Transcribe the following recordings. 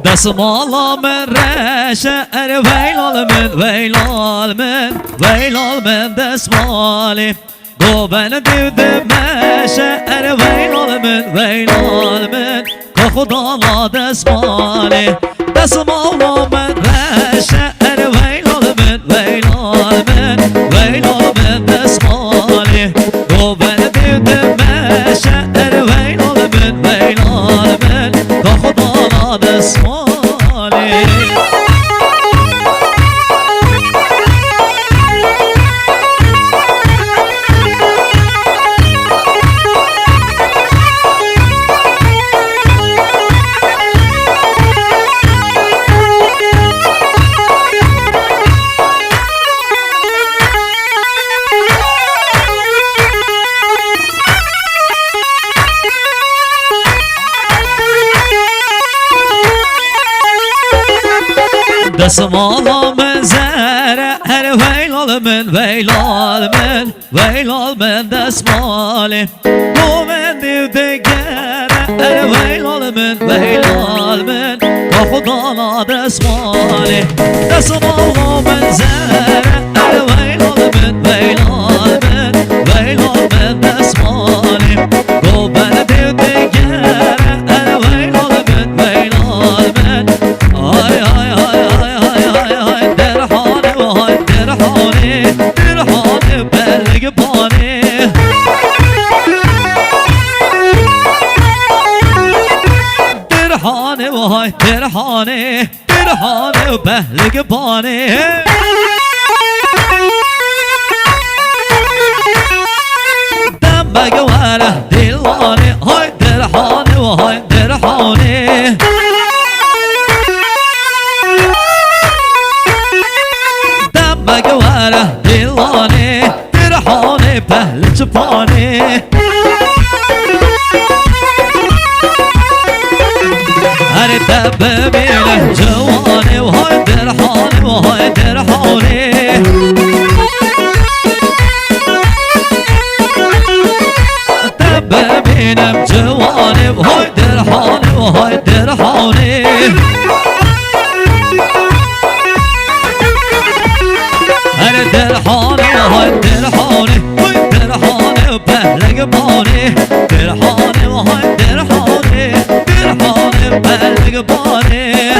دسمالا من رشه ویلال من دسمالی دو بن دیو مشه ویلال من که خدا لا دسمالی دسمالا من رشه ویلال من دسمالی دو بن دیو مشه ویلال من که خدا لا دسمالی دسمالا من زهره ویلال من دسمالی دو من دیو دگره ویلال من که خدا لا دسمالی دسمالا من زهره ویلال من دسمالی دو من دیو دگره ویلال من آی آی آی درحانه بلگ بانه درحانه وای درحانه بلگ بانه دم بگواره دلانه های درحانه وای درحانه مگواره دیوانه درحانه پهل چپانه هر دب ببینه جوانه و های درحانه دب ببینم جوانه و های درحانه درحانه بلگ بانه درحانه بلگ بانه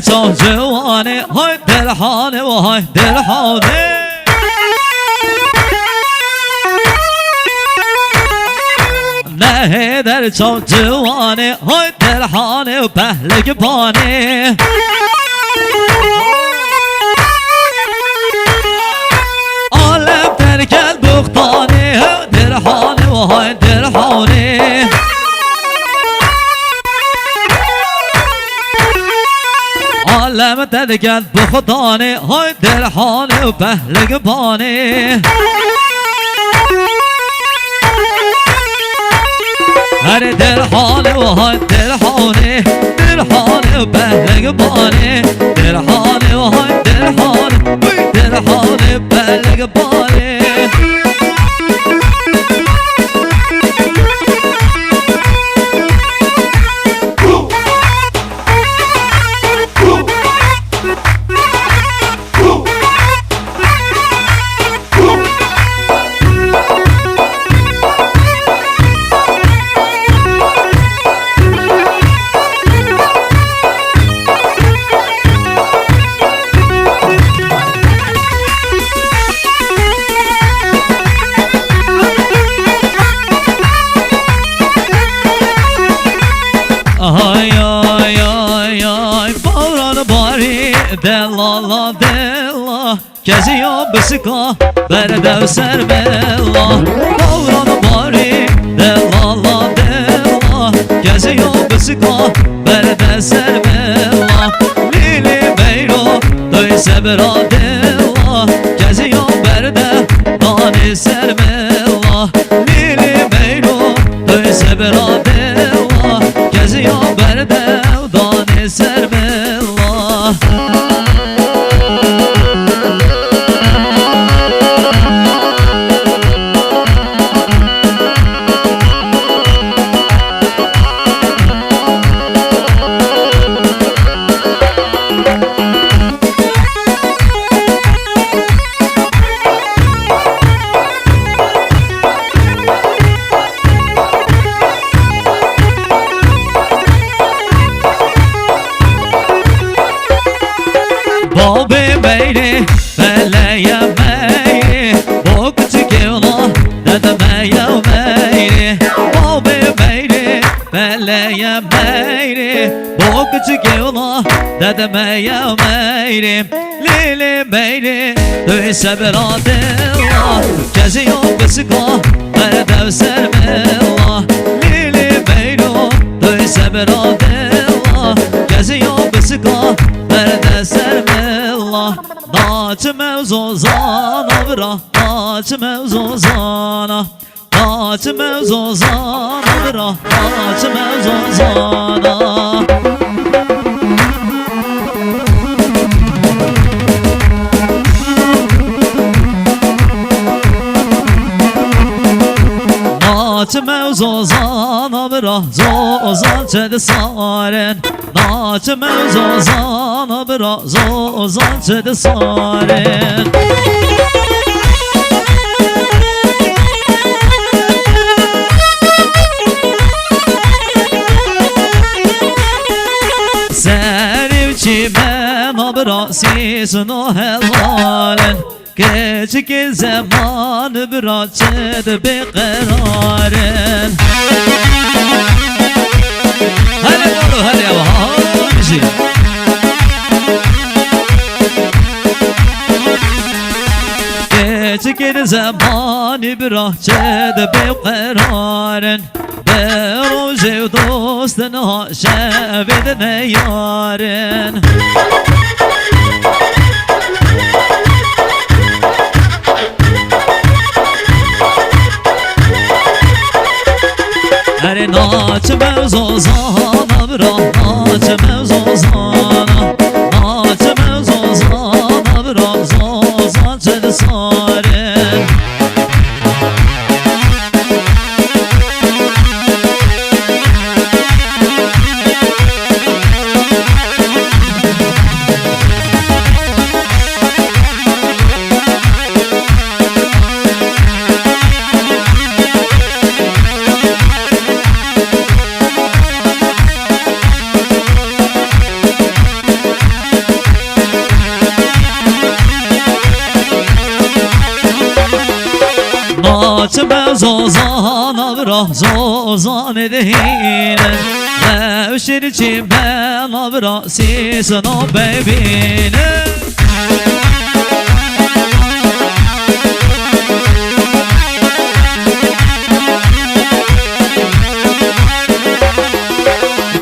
چون جوانه های درحانه و های درحانه نه در چون جوانه های درحانه و پهلگ بانه عالم ترکل بختانه درحانه و های درحانه عالم ترکل بختانه های درحانه و پهلگ بانه هر درحانه و های درحانه و پهلگ بانه درحانه و های درحانه پهلگ بانه دلا دلا کسی یا بسکا برده و سر بلا سبرا دلا کزیا برده دان سرملا لیلی میرو توی سبرا دلا کزیا برده دان سرملا بابی میری بلیه میری با کچکی اونا ددمه میری بابی میری بلیه میری با کچکی اونا ددمه میری لیلی میری توی سبرا دلا کسی یا بسکا برده سرملا لیلی میرو توی سبرا دلا کسی یا بسکا برده سرملا ناچم زوزانا برا ناچم زوزانا ناچم زوزانا برا ناچم زوزانا ناچم زوزانا برا زوزان چه سارن ناچم زوزانا برا زوزان چه سارن سریو چی من برا سیسن و هلالن küçük zamanı bırakçıdı beqararın Hadi doğru hadi ya hadi küçük zamanı bırakçıdı beqararın Beroje dostuna şevedine yarın Hare naçme zozana bra naçme zozana naçme zozana bra zozan çed saren Naçme zozana bra zozan edhinen Mevşir çimen bra sisin o bebinin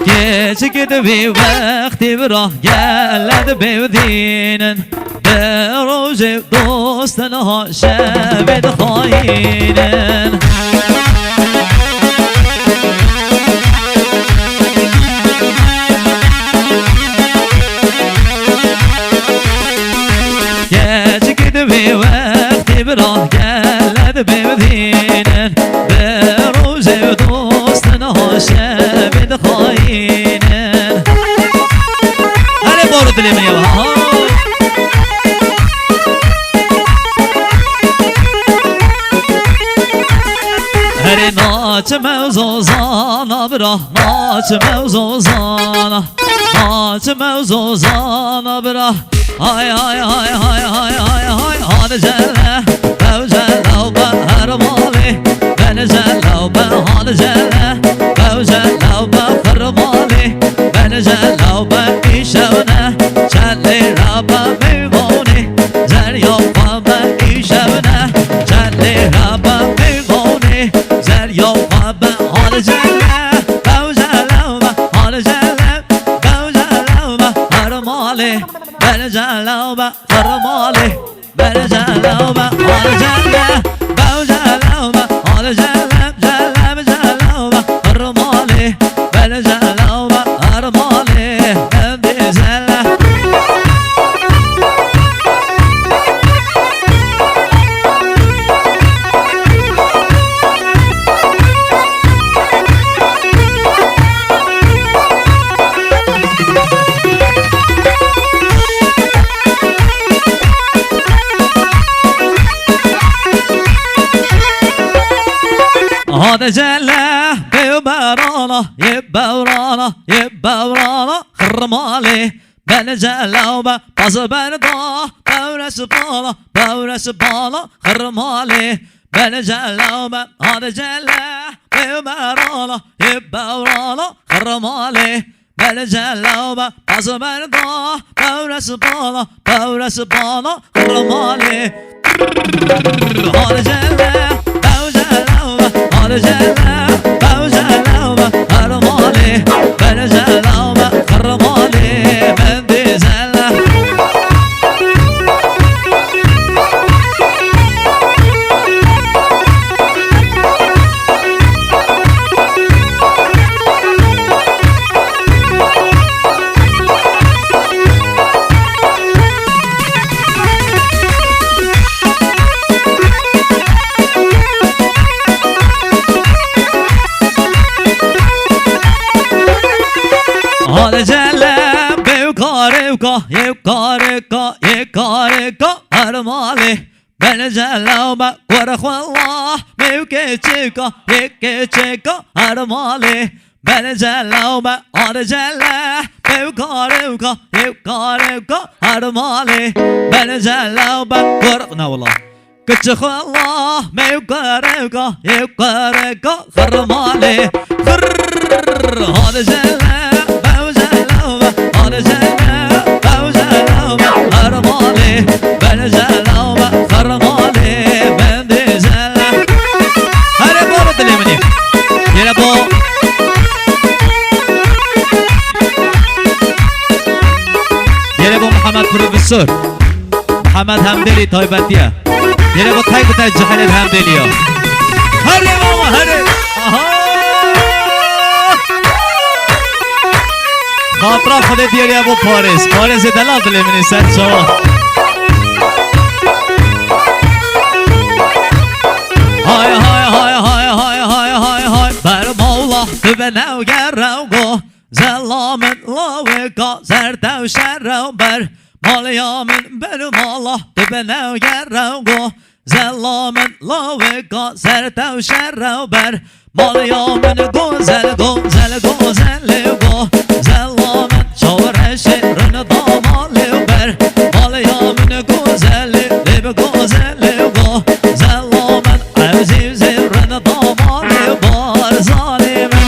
Geçik bir vakti bra geldi bevdinin Beroje dostuna şeved hainin Geçik bir vakti bra geldi bevdinin Beroje dostuna şeved hainin Hadi boru dilimi ya Hare naçme zozana bra naçme zozana naçme zozana bra Hay hay hay hay hay hay hay Hadi celle Bevcelle behar mali Beni celle hadi celle Bevcelle behar mali Beni celle be işevne Celli rabbe mevoni Zer yapma be işevne Celli rabbe mevoni Zer yapma be hadi celle Bevcelle hadi celle Bevcelle behar mali Beni celle هذا جله بيبرانا يبرانا يبرانا خرمالي بل جلوبه باز بردا بورس بالا بورس بالا خرمالي بل جلوبه هذا جله بيبرانا يبرانا خرمالي بل جلوبه باز بردا بورس بالا بورس بالا خرمالي هذا جله رجاله بوجاله هرمالي برجاله خرمالي من دي زله هذا جله بيوكاريكا يوكاريكا يكاريكا هرمالي بل جله بقرخ والله بيوكيتشيكا يكيتشيكا هرمالي بل جله هذا جله بيوكاريكا يوكاريكا هرمالي بل جله بقرخنا والله كتشخ والله بيوكاريكا يوكاريكا هرمالي هذا جله هذا جلوبه بوجلوبه هرمالي بل جلوبه خرمالي من دي زله هلا بو رد اليمني يلا بو يلا بو محمد بروفيسور محمد همدلي تايبتيه يلا بو تايبت الجحل الهمدليه هلا ماما هلا خاطره خودت بیاری ابو پارس پارس دلال دلی منی سد شما های های های های های های های های بر مولا تو به نوگر رو گو زلامن لاوکا زرد و شر رو بر مالیامن بر مولا تو به نوگر رو گو زلامن لاوکا زرد و شر رو بر مالیامن گوزل گوزل گوزل گو زلامن شورش رن دامالی بر مالیامن گوزل لب گوزل گو زلامن عزیز رن دامالی بار ظالمن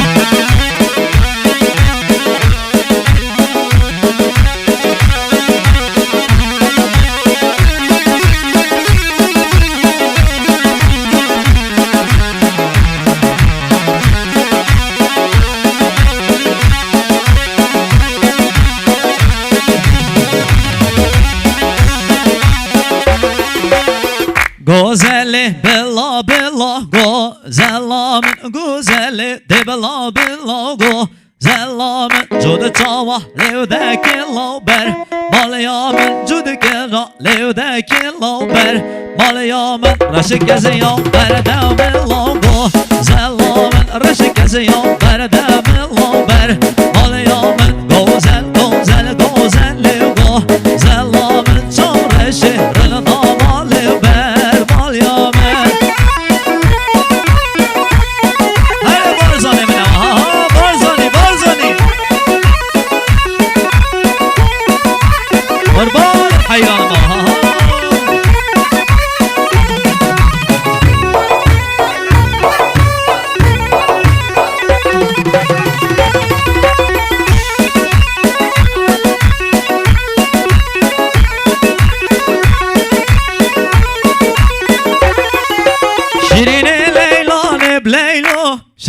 گوزلی بلا بلا گو زلامن گوزلی دی بلا بلا گو زلامن جود چاوا لیو دکی لو بر مالیامن جود کلا لیو دکی لو بر مالیامن رشک گزیو بر دو بلا گو زلامن رشک گزیو بر دو بلا بر مالیامن گوزل گوزل گوزل لیو گو زلامن چورش رن دامالی بر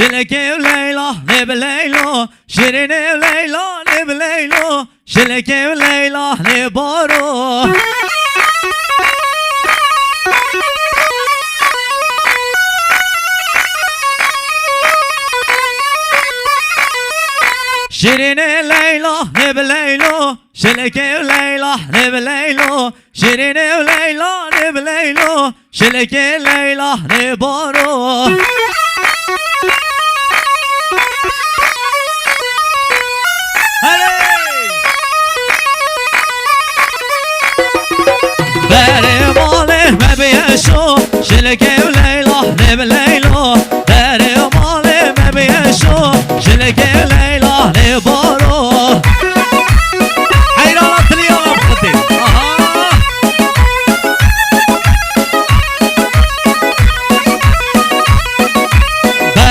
شلكي وليلى نبليلو شيريني وليلى نبليلو شلكي وليلى نبارو شيريني ليلى نبليلو شلكي وليلى نبليلو شيريني وليلى نبليلو شلكي ليلى نبارو بری ماله ما بیشو شلکه و لیلا نب لیلا بری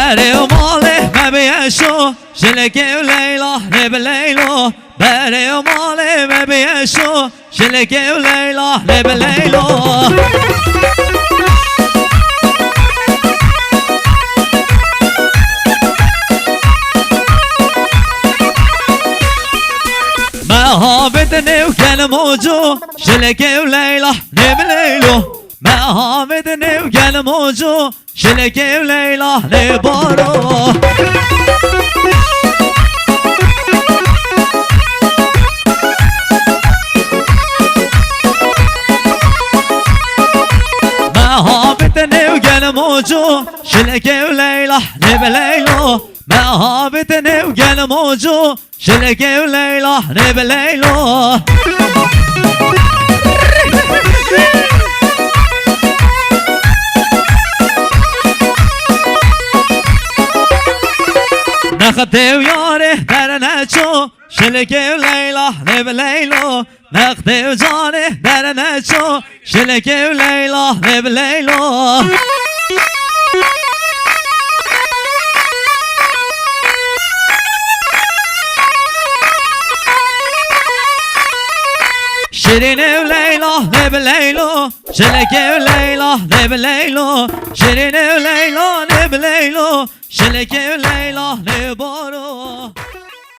بری و ماله مبیشو شلکی و لیلا نب لیلو بری و ماله مبیشو شلکی و لیلا نب لیلو مهابتني وكان موجو شلكي وليلى نب ليلو مهابتني وكان موجو شلكي وليلى نبارو مهابتني وكان موجو شلكي وليلى نب ليلو مهابتني وكان موجو شلكي وليلى نب ليلو نخدي وياري درناتشو شلكي وليلى نب ليلو نخدي وجاري درناتشو شلكي وليلى نب ليلو شيرين وليلى نب ليلو شلكي وليلى نب ليلو شيرين وليلى نب ليلو شلكي وليلى نبارو